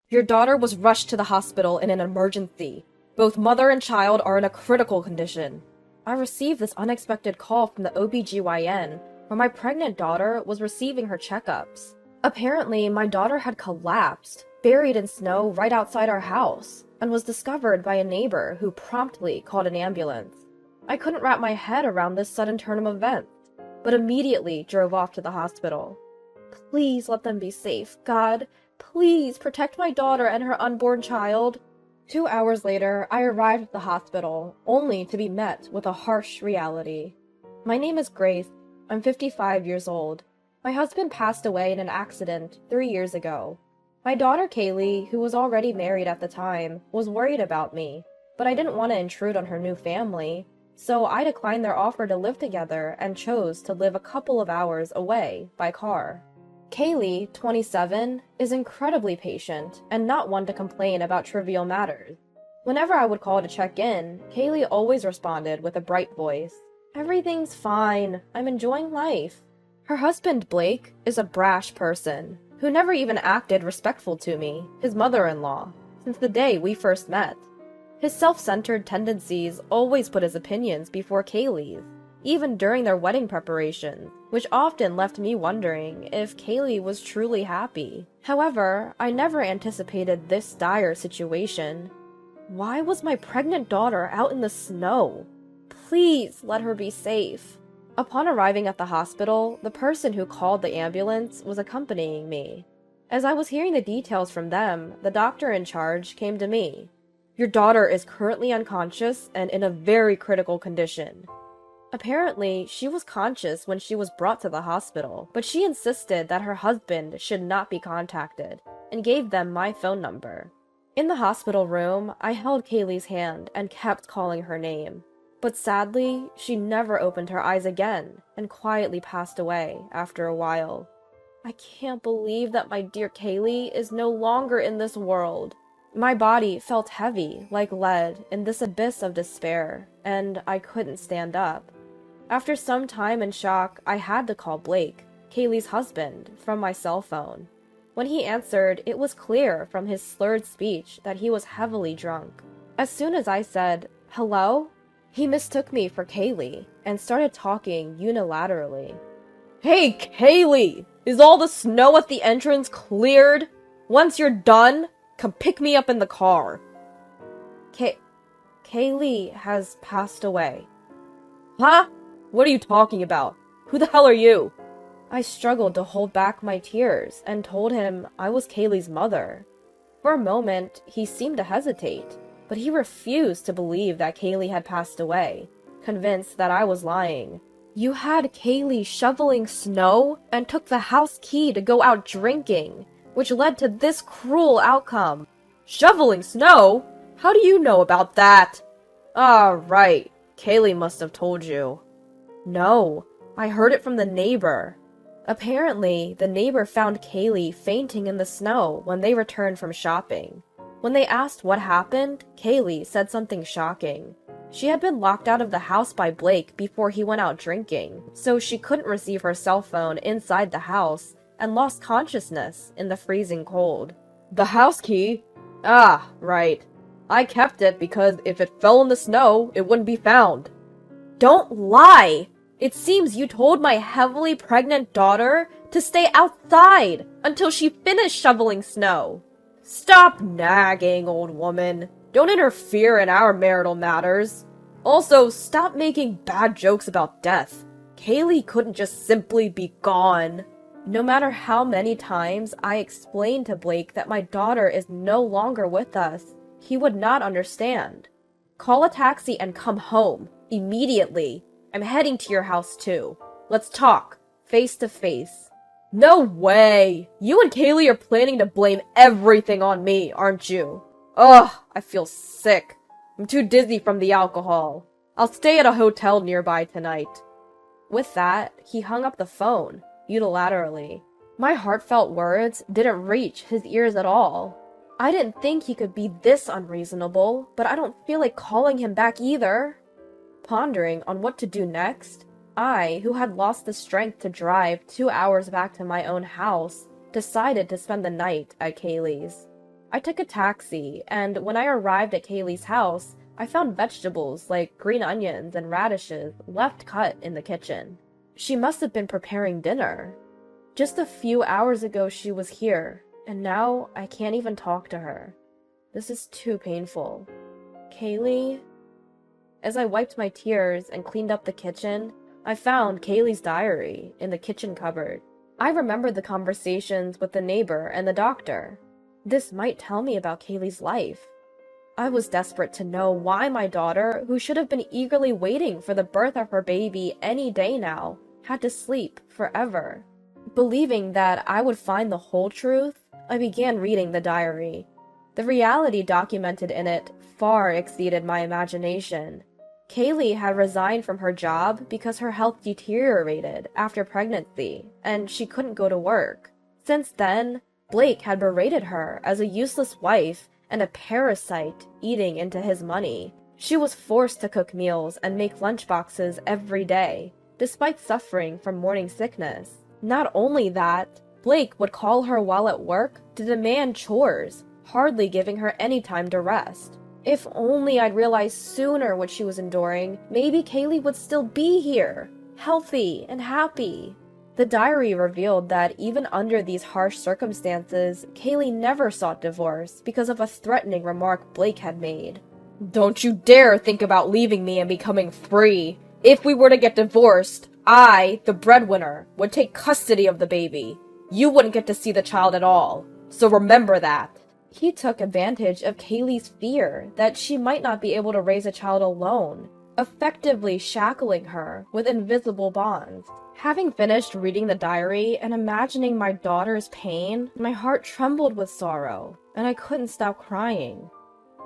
Your daughter was rushed to the hospital in an emergency. Both mother and child are in a critical condition. I received this unexpected call from the OBGYN where my pregnant daughter was receiving her checkups. Apparently, my daughter had collapsed, buried in snow right outside our house, and was discovered by a neighbor who promptly called an ambulance. I couldn't wrap my head around this sudden turn of events, but immediately drove off to the hospital. Please let them be safe, God. Please protect my daughter and her unborn child. 2 hours later, I arrived at the hospital, only to be met with a harsh reality. My name is Grace. I'm 55 years old. My husband passed away in an accident 3 years ago. My daughter Kaylee, who was already married at the time, was worried about me, but I didn't want to intrude on her new family, so I declined their offer to live together and chose to live a couple of hours away by car. Kaylee, 27, is incredibly patient and not one to complain about trivial matters. Whenever I would call to check in, Kaylee always responded with a bright voice. Everything's fine. I'm enjoying life. Her husband, Blake, is a brash person who never even acted respectful to me, his mother-in-law, since the day we first met. His self-centered tendencies always put his opinions before Kaylee's, even during their wedding preparations, which often left me wondering if Kaylee was truly happy. However, I never anticipated this dire situation. Why was my pregnant daughter out in the snow? Please let her be safe. Upon arriving at the hospital, the person who called the ambulance was accompanying me. As I was hearing the details from them, the doctor in charge came to me. Your daughter is currently unconscious and in a very critical condition. Apparently, she was conscious when she was brought to the hospital, but she insisted that her husband should not be contacted, and gave them my phone number. In the hospital room, I held Kaylee's hand and kept calling her name. But sadly, she never opened her eyes again, and quietly passed away after a while. I can't believe that my dear Kaylee is no longer in this world. My body felt heavy, like lead, in this abyss of despair, and I couldn't stand up. After some time in shock, I had to call Blake, Kaylee's husband, from my cell phone. When he answered, it was clear from his slurred speech that he was heavily drunk. As soon as I said, "Hello?" he mistook me for Kaylee and started talking unilaterally. Hey, Kaylee! Is all the snow at the entrance cleared? Once you're done, come pick me up in the car. Kaylee has passed away. Huh? What are you talking about? Who the hell are you? I struggled to hold back my tears and told him I was Kaylee's mother. For a moment, he seemed to hesitate, but he refused to believe that Kaylee had passed away, convinced that I was lying. You had Kaylee shoveling snow and took the house key to go out drinking, which led to this cruel outcome. Shoveling snow? How do you know about that? Ah, right. Kaylee must have told you. No, I heard it from the neighbor. Apparently, the neighbor found Kaylee fainting in the snow when they returned from shopping. When they asked what happened, Kaylee said something shocking. She had been locked out of the house by Blake before he went out drinking, so she couldn't receive her cell phone inside the house and lost consciousness in the freezing cold. The house key? Ah, right. I kept it because if it fell in the snow, it wouldn't be found. Don't lie! It seems you told my heavily pregnant daughter to stay outside until she finished shoveling snow. Stop nagging, old woman. Don't interfere in our marital matters. Also, stop making bad jokes about death. Kaylee couldn't just simply be gone. No matter how many times I explained to Blake that my daughter is no longer with us, he would not understand. Call a taxi and come home, immediately. I'm heading to your house too. Let's talk, face to face. No way! You and Kaylee are planning to blame everything on me, aren't you? Ugh, I feel sick. I'm too dizzy from the alcohol. I'll stay at a hotel nearby tonight. With that, he hung up the phone, unilaterally. My heartfelt words didn't reach his ears at all. I didn't think he could be this unreasonable, but I don't feel like calling him back either. Pondering on what to do next, I, who had lost the strength to drive 2 hours back to my own house, decided to spend the night at Kaylee's. I took a taxi, and when I arrived at Kaylee's house, I found vegetables like green onions and radishes left cut in the kitchen. She must have been preparing dinner. Just a few hours ago she was here, and now I can't even talk to her. This is too painful. Kaylee? As I wiped my tears and cleaned up the kitchen, I found Kaylee's diary in the kitchen cupboard. I remembered the conversations with the neighbor and the doctor. This might tell me about Kaylee's life. I was desperate to know why my daughter, who should have been eagerly waiting for the birth of her baby any day now, had to sleep forever. Believing that I would find the whole truth, I began reading the diary. The reality documented in it far exceeded my imagination. Kaylee had resigned from her job because her health deteriorated after pregnancy, and she couldn't go to work. Since then, Blake had berated her as a useless wife and a parasite eating into his money. She was forced to cook meals and make lunchboxes every day, despite suffering from morning sickness. Not only that, Blake would call her while at work to demand chores, hardly giving her any time to rest. If only I'd realized sooner what she was enduring, maybe Kaylee would still be here, healthy and happy. The diary revealed that even under these harsh circumstances, Kaylee never sought divorce because of a threatening remark Blake had made. "Don't you dare think about leaving me and becoming free. If we were to get divorced, I, the breadwinner, would take custody of the baby. You wouldn't get to see the child at all. So remember that." He took advantage of Kaylee's fear that she might not be able to raise a child alone, effectively shackling her with invisible bonds. Having finished reading the diary and imagining my daughter's pain, my heart trembled with sorrow, and I couldn't stop crying.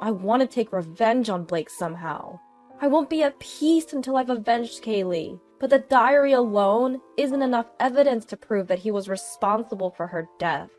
I want to take revenge on Blake somehow. I won't be at peace until I've avenged Kaylee, but the diary alone isn't enough evidence to prove that he was responsible for her death.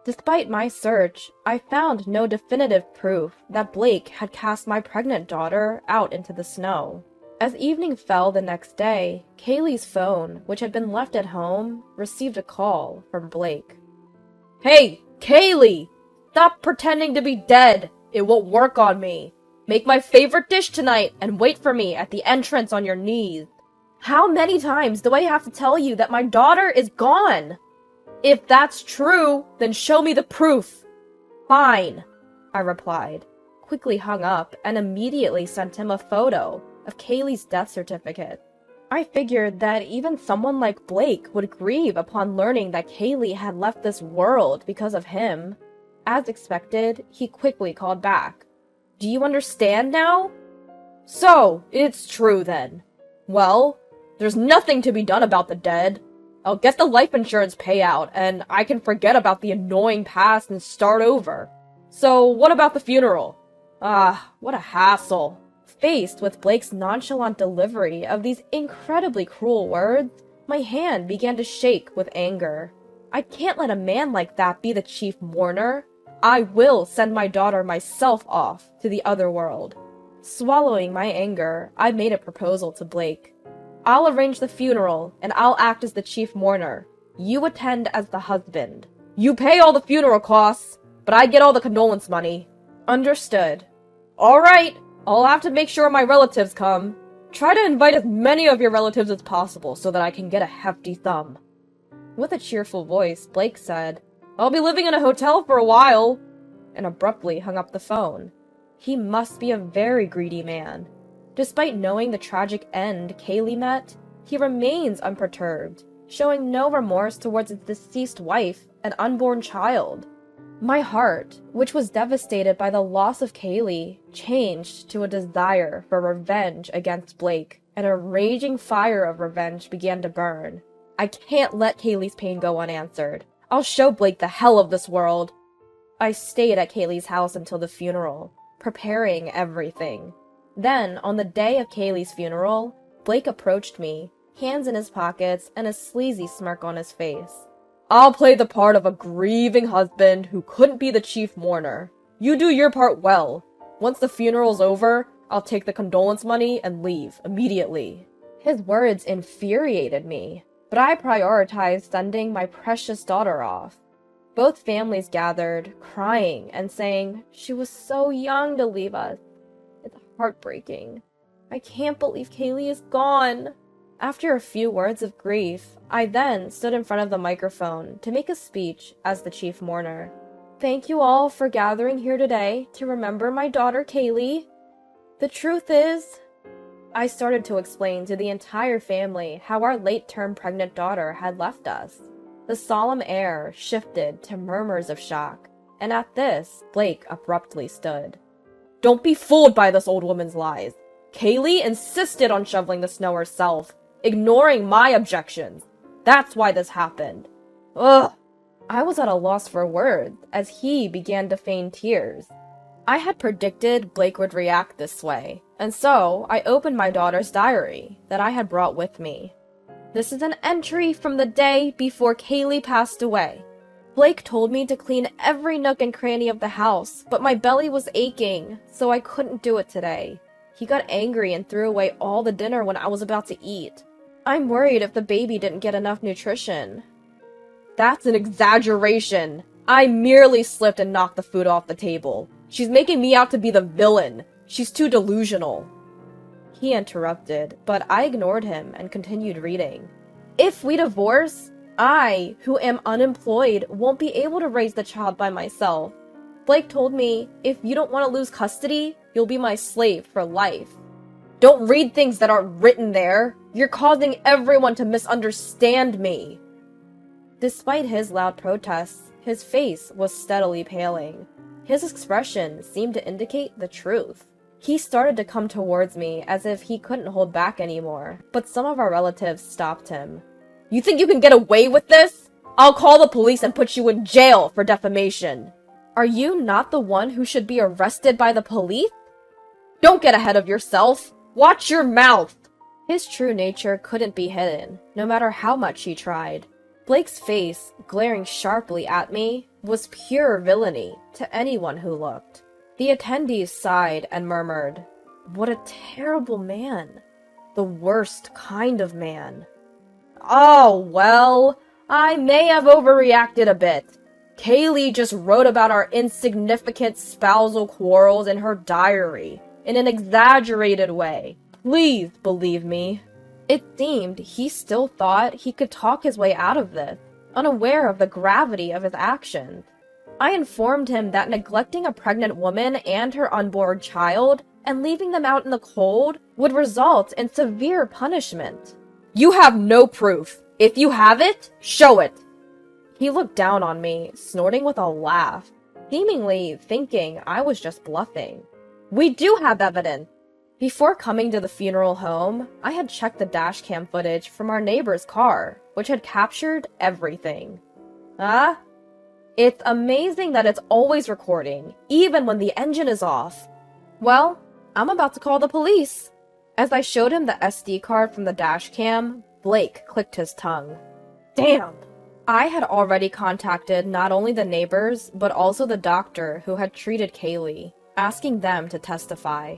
Despite my search, I found no definitive proof that Blake had cast my pregnant daughter out into the snow. As evening fell the next day, Kaylee's phone, which had been left at home, received a call from Blake. "Hey, Kaylee! Stop pretending to be dead! It won't work on me! Make my favorite dish tonight and wait for me at the entrance on your knees. How many times do I have to tell you that my daughter is gone? If that's true, then show me the proof." "Fine," I replied, quickly hung up, and immediately sent him a photo of Kaylee's death certificate. I figured that even someone like Blake would grieve upon learning that Kaylee had left this world because of him. As expected, he quickly called back. "Do you understand now?" "So, it's true then. Well, there's nothing to be done about the dead. I'll get the life insurance payout, and I can forget about the annoying past and start over. So, what about the funeral? What a hassle." Faced with Blake's nonchalant delivery of these incredibly cruel words, my hand began to shake with anger. I can't let a man like that be the chief mourner. I will send my daughter myself off to the other world. Swallowing my anger, I made a proposal to Blake. "I'll arrange the funeral, and I'll act as the chief mourner. You attend as the husband. You pay all the funeral costs, but I get all the condolence money." "Understood." "All right, I'll have to make sure my relatives come. Try to invite as many of your relatives as possible so that I can get a hefty sum." With a cheerful voice, Blake said, "I'll be living in a hotel for a while," and abruptly hung up the phone. He must be a very greedy man. Despite knowing the tragic end Kaylee met, he remains unperturbed, showing no remorse towards his deceased wife and unborn child. My heart, which was devastated by the loss of Kaylee, changed to a desire for revenge against Blake, and a raging fire of revenge began to burn. I can't let Kaylee's pain go unanswered. I'll show Blake the hell of this world. I stayed at Kaylee's house until the funeral, preparing everything. Then, on the day of Kaylee's funeral, Blake approached me, hands in his pockets and a sleazy smirk on his face. "I'll play the part of a grieving husband who couldn't be the chief mourner. You do your part well. Once the funeral's over, I'll take the condolence money and leave immediately." His words infuriated me, but I prioritized sending my precious daughter off. Both families gathered, crying and saying, "She was so young to leave us. It's heartbreaking. I can't believe Kaylee is gone." After a few words of grief, I then stood in front of the microphone to make a speech as the chief mourner. "Thank you all for gathering here today to remember my daughter Kaylee. The truth is," I started to explain to the entire family how our late-term pregnant daughter had left us. The solemn air shifted to murmurs of shock, and at this, Blake abruptly stood. "Don't be fooled by this old woman's lies. Kaylee insisted on shoveling the snow herself, ignoring my objections. That's why this happened." Ugh! I was at a loss for words as he began to feign tears. I had predicted Blake would react this way, and so I opened my daughter's diary that I had brought with me. This is an entry from the day before Kaylee passed away. Blake told me to clean every nook and cranny of the house, but my belly was aching, so I couldn't do it today. He got angry and threw away all the dinner when I was about to eat. I'm worried if the baby didn't get enough nutrition. That's an exaggeration. I merely slipped and knocked the food off the table. She's making me out to be the villain. She's too delusional. He interrupted, but I ignored him and continued reading. If we divorce, I, who am unemployed, won't be able to raise the child by myself. Blake told me, if you don't want to lose custody, you'll be my slave for life. Don't read things that aren't written there. You're causing everyone to misunderstand me. Despite his loud protests, his face was steadily paling. His expression seemed to indicate the truth. He started to come towards me as if he couldn't hold back anymore, but some of our relatives stopped him. "You think you can get away with this? I'll call the police and put you in jail for defamation." "Are you not the one who should be arrested by the police?" "Don't get ahead of yourself. Watch your mouth." His true nature couldn't be hidden, no matter how much he tried. Blake's face, glaring sharply at me, was pure villainy to anyone who looked. The attendees sighed and murmured, "What a terrible man. The worst kind of man." "Oh, well, I may have overreacted a bit. Kaylee just wrote about our insignificant spousal quarrels in her diary, in an exaggerated way. Please believe me." It seemed he still thought he could talk his way out of this, unaware of the gravity of his actions. I informed him that neglecting a pregnant woman and her unborn child and leaving them out in the cold would result in severe punishment. "You have no proof. If you have it, show it." He looked down on me, snorting with a laugh, seemingly thinking I was just bluffing. "We do have evidence." Before coming to the funeral home, I had checked the dashcam footage from our neighbor's car, which had captured everything. Huh? It's amazing that it's always recording, even when the engine is off. Well, I'm about to call the police. As I showed him the SD card from the dashcam, Blake clicked his tongue. Damn! I had already contacted not only the neighbors, but also the doctor who had treated Kaylee, asking them to testify.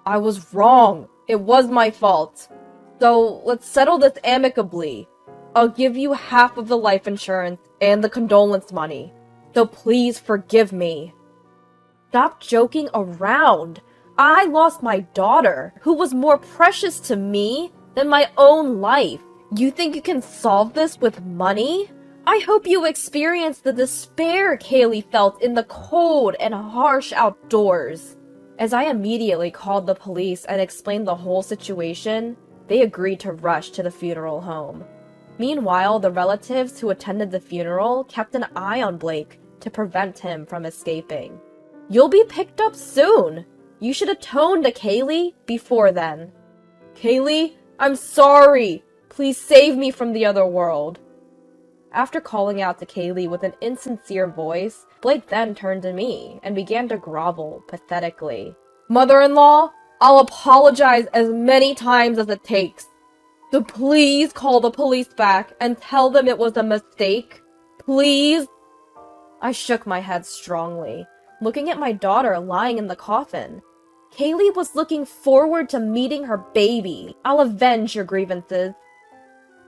I was wrong. It was my fault. So let's settle this amicably. I'll give you half of the life insurance and the condolence money. So please forgive me. Stop joking around. I lost my daughter, who was more precious to me than my own life. You think you can solve this with money? I hope you experience the despair Kaylee felt in the cold and harsh outdoors. As I immediately called the police and explained the whole situation, they agreed to rush to the funeral home. Meanwhile, the relatives who attended the funeral kept an eye on Blake to prevent him from escaping. You'll be picked up soon. You should atone to Kaylee before then. Kaylee, I'm sorry. Please save me from the other world. After calling out to Kaylee with an insincere voice, Blake then turned to me and began to grovel pathetically. Mother-in-law, I'll apologize as many times as it takes. So please call the police back and tell them it was a mistake. Please? I shook my head strongly, looking at my daughter lying in the coffin. Kaylee was looking forward to meeting her baby. I'll avenge your grievances.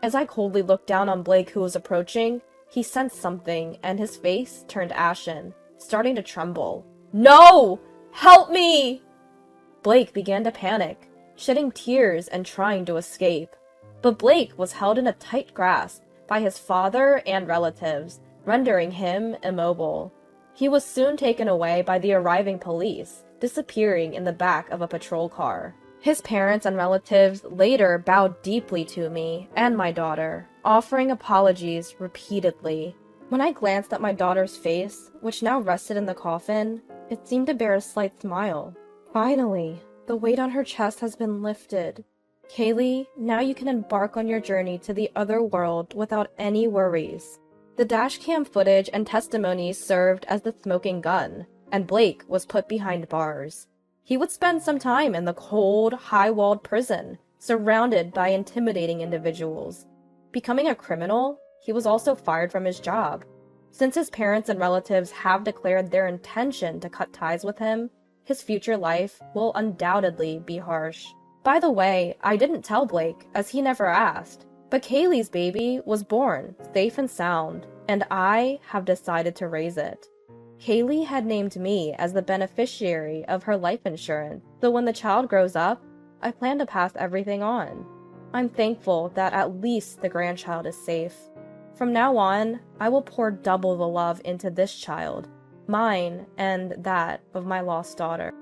As I coldly looked down on Blake, who was approaching, He sensed something, and his face turned ashen, starting to tremble. "No! Help me!" Blake began to panic, shedding tears and trying to escape. But Blake was held in a tight grasp by his father and relatives, rendering him immobile. He was soon taken away by the arriving police, disappearing in the back of a patrol car. His parents and relatives later bowed deeply to me and my daughter, offering apologies repeatedly. When I glanced at my daughter's face, which now rested in the coffin, it seemed to bear a slight smile. Finally, the weight on her chest has been lifted. Kaylee, now you can embark on your journey to the other world without any worries. The dashcam footage and testimonies served as the smoking gun, and Blake was put behind bars. He would spend some time in the cold, high-walled prison, surrounded by intimidating individuals. Becoming a criminal, he was also fired from his job. Since his parents and relatives have declared their intention to cut ties with him, his future life will undoubtedly be harsh. By the way, I didn't tell Blake, as he never asked, but Kaylee's baby was born, safe and sound, and I have decided to raise it. Kaylee had named me as the beneficiary of her life insurance, so when the child grows up, I plan to pass everything on. I'm thankful that at least the grandchild is safe. From now on, I will pour double the love into this child, mine and that of my lost daughter.